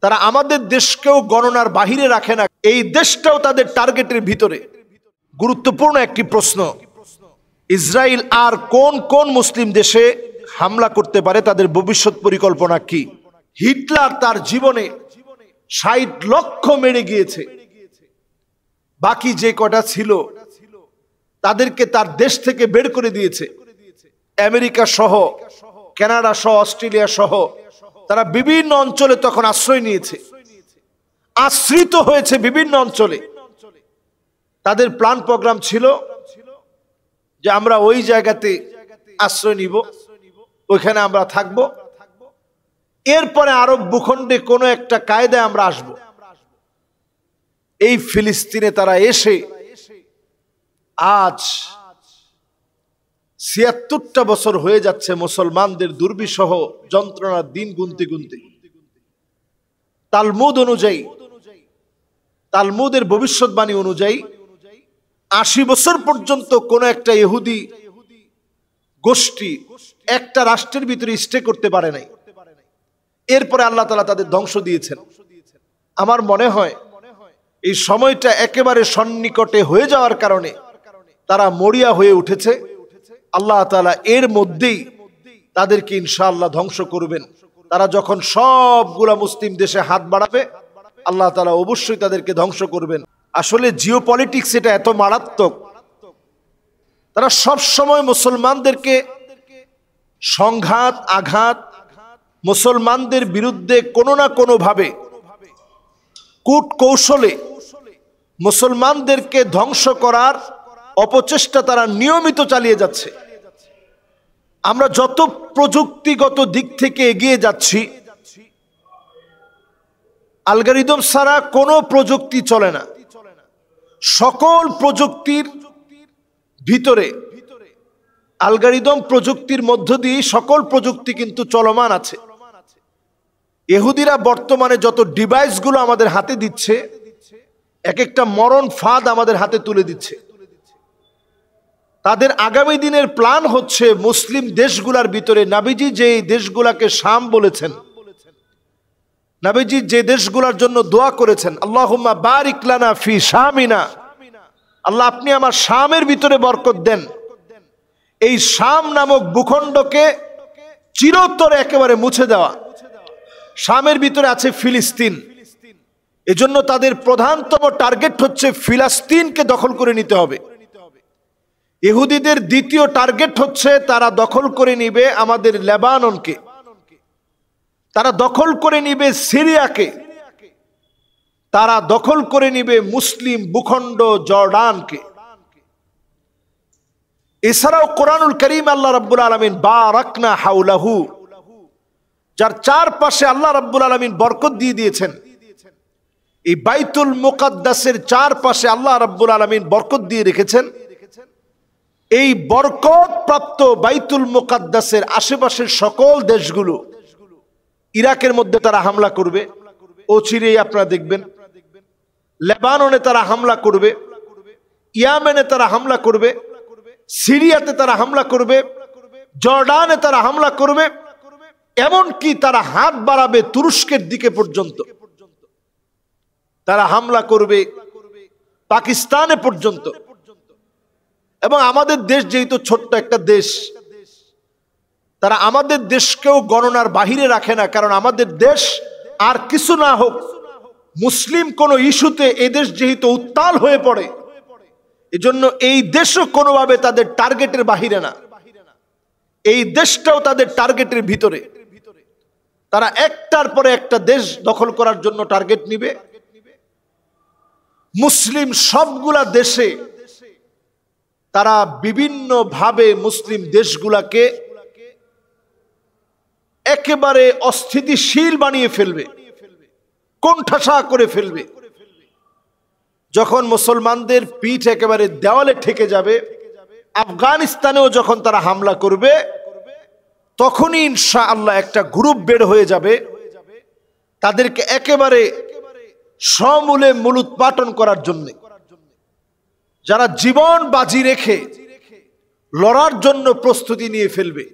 তারা আমাদের দেশকেও গণনার বাহিরে রাখে না, এই দেশটাও তাদের টার্গেটের ভিতরে। গুরুত্বপূর্ণ একটি প্রশ্ন, ইসরায়েল আর কোন কোন মুসলিম দেশে হামলা করতে পারে, তাদের ভবিষ্যৎ পরিকল্পনা কি? হিটলার তার জীবনে ৬০ লক্ষ মেরে গিয়েছে, বাকি যে কটা ছিল তাদেরকে তার দেশ থেকে বের করে দিয়েছে। আমেরিকা সহ, কানাডা সহ, অস্ট্রেলিয়া সহ তারা বিভিন্ন অঞ্চলে তখন আশ্রয় নিয়েছে, আশ্রিত হয়েছে বিভিন্ন অঞ্চলে। তাদের প্ল্যান প্রোগ্রাম ছিল যে আমরা ওই জায়গাতে আশ্রয় নিব, ওইখানে আমরা থাকব, এরপরে আরব ভূখণ্ডে কোনো একটা কায়দায় আমরা আসব। এই ফিলিস্তিনে তারা এসে আজ ৭৬টা বছর হয়ে যাচ্ছে মুসলমানদের দুর্বিষহ যন্ত্রণার দিন গুনতে গুনতে। তালমুদ অনুযায়ী, তালমুদের ভবিষ্যৎবাণী অনুযায়ী ৮০ বছর পর্যন্ত কোন একটা ইহুদি গোষ্ঠী একটা রাষ্ট্রের ভিতরে স্টে করতে পারে নাই। এরপরে আল্লাহ তাআলা তাদের ধ্বংস দিয়েছেন। আমার মনে হয় এই সময়টা একেবারে সন্নিকটে হয়ে যাওয়ার কারণে তারা মরিয়া হয়ে উঠেছে। আল্লাহ তাআলা এর মধ্যেই তাদেরকে ইনশাআল্লাহ ধ্বংস করবেন। তারা যখন সবগুলা মুসলিম দেশে হাত বাড়াবে, আল্লাহ তাআলা অবশ্যই তাদেরকে ধ্বংস করবেন। আসলে জিওপলিটিক্স এটা এত মারাত্মক, তারা সব সময় মুসলমানদেরকে সংঘাত, আঘাত, মুসলমানদের বিরুদ্ধে কোনো না কোনো ভাবে কূট কৌশলে মুসলমানদেরকে ধ্বংস করার অপচেষ্টা তারা নিয়মিত চালিয়ে যাচ্ছে। আমরা যত প্রযুক্তিগত দিক থেকে এগিয়ে যাচ্ছি, অ্যালগরিদম ছাড়া কোনো প্রযুক্তি চলে না। সকল প্রযুক্তির ভিতরে অ্যালগরিদম প্রযুক্তির মধ্য দিয়ে সকল প্রযুক্তি কিন্তু চলমান আছে। ইহুদিরা বর্তমানে যত ডিভাইসগুলো আমাদের হাতে দিচ্ছে, এক একটা মরণ ফাঁদ আমাদের হাতে তুলে দিচ্ছে। তাদের আগামী দিনের প্ল্যান হচ্ছে মুসলিম দেশগুলোর ভিতরে নবীজি যে দেশগুলোকে শাম বলেছেন, নবীজি যে দেশগুলোর জন্য দোয়া করেছেন, আল্লাহুম্মা বারিক লানা ফি শামিনা, আল্লাহ আপনি আমার শামের ভিতরে বরকত দেন, এই শাম নামক ভূখণ্ডকে চিরতরে একেবারে মুছে দেওয়া। শামের ভিতরে আছে ফিলিস্তিন, এজন্য তাদের প্রধানতম টার্গেট হচ্ছে ফিলিস্তিনকে দখল করে নিতে হবে। ইহুদিদের দ্বিতীয় টার্গেট হচ্ছে তারা দখল করে নিবে আমাদের লেবাননকে, তারা দখল করে নিবে সিরিয়াকে, তারা দখল করে নিবে মুসলিম ভূখণ্ড জর্ডানকে। এছাড়াও কোরআনুল কারীম আল্লাহ রাব্বুল আলামিন বারাকনা হাওলাহু, যার চারপাশে আল্লাহ রাব্বুল আলামিন বরকত দিয়ে দিয়েছেন, এই বাইতুল মুকাদ্দাসের চারপাশে আল্লাহ রাব্বুল আলামিন বরকত দিয়ে রেখেছেন। এই বরকত প্রাপ্ত বাইতুল মুকাদ্দাসের আশেপাশের সকল দেশগুলো, ইরাকের মধ্যে তারা হামলা করবে, অচিরেই আপনারা দেখবেন। লেবাননে তারা হামলা করবে, ইয়েমেনে তারা হামলা করবে, সিরিয়াতে তারা হামলা করবে, জর্ডানে তারা হামলা করবে, এমনকি তারা হাত বাড়াবে তুরস্কের দিকে পর্যন্ত, তারা হামলা করবে পাকিস্তানে পর্যন্ত। এবং আমাদের দেশ যেহেতু ছোট্ট একটা দেশ, তারা আমাদের দেশকেও গণনার বাহিরে রাখে না, কারণ আমাদের দেশ আর কিছু না হোক মুসলিম কোন ইস্যুতে এদেশ যেহেতু উত্তাল হয়ে পড়ে, এজন্য এই দেশও কোনোভাবে তাদের টার্গেটের বাহিরে না, এই দেশটাও তাদের টার্গেটের ভিতরে। তারা একটার পরে একটা দেশ দখল করার জন্য টার্গেট নিবে। মুসলিম সবগুলা দেশে তারা বিভিন্ন ভাবে মুসলিম দেশগুলাকে একেবারে অস্থিতিশীল বানিয়ে ফেলবে, কোণঠাসা করে ফেলবে। যখন মুসলমানদের পিঠ একেবারে দেওয়ালে ঠেকে যাবে, আফগানিস্তানেও যখন তারা হামলা করবে, তখনই ইনশাআল্লাহ একটা গ্রুপ বের হয়ে যাবে, তাদেরকে একেবারে সমূলে মূলোৎপাটন করার জন্য। যারা জীবন বাজি রেখে লড়ার জন্য প্রস্তুতি নিয়ে ফেলবে,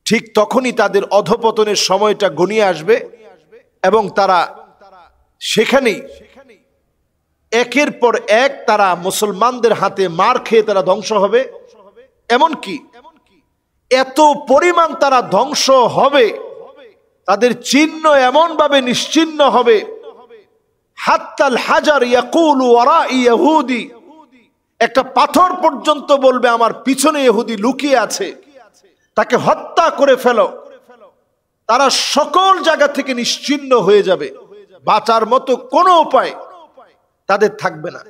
ঠিক তখনই তাদের অধপতনের সময়টা ঘনিয়ে আসবে এবং তারা সেখানেই একের পর এক তারা মুসলমানদের হাতে মার খেয়ে তারা ধ্বংস হবে। এমনকি এত পরিমাণ তারা ধ্বংস হবে, তাদের চিহ্ন এমন ভাবে নিশ্চিহ্ন হবে, হাত্তাল হাজার ইয়াকুলু ওয়ারাই ইহুদি, একটা পাথর পর্যন্ত বলবে আমার পিছনে ইহুদি লুকিয়ে আছে, তাকে হত্যা করে ফেলো। তারা সকল জায়গা থেকে নিশ্চিহ্ন হয়ে যাবে, বাঁচার মতো কোনো উপায় তাদের থাকবে না।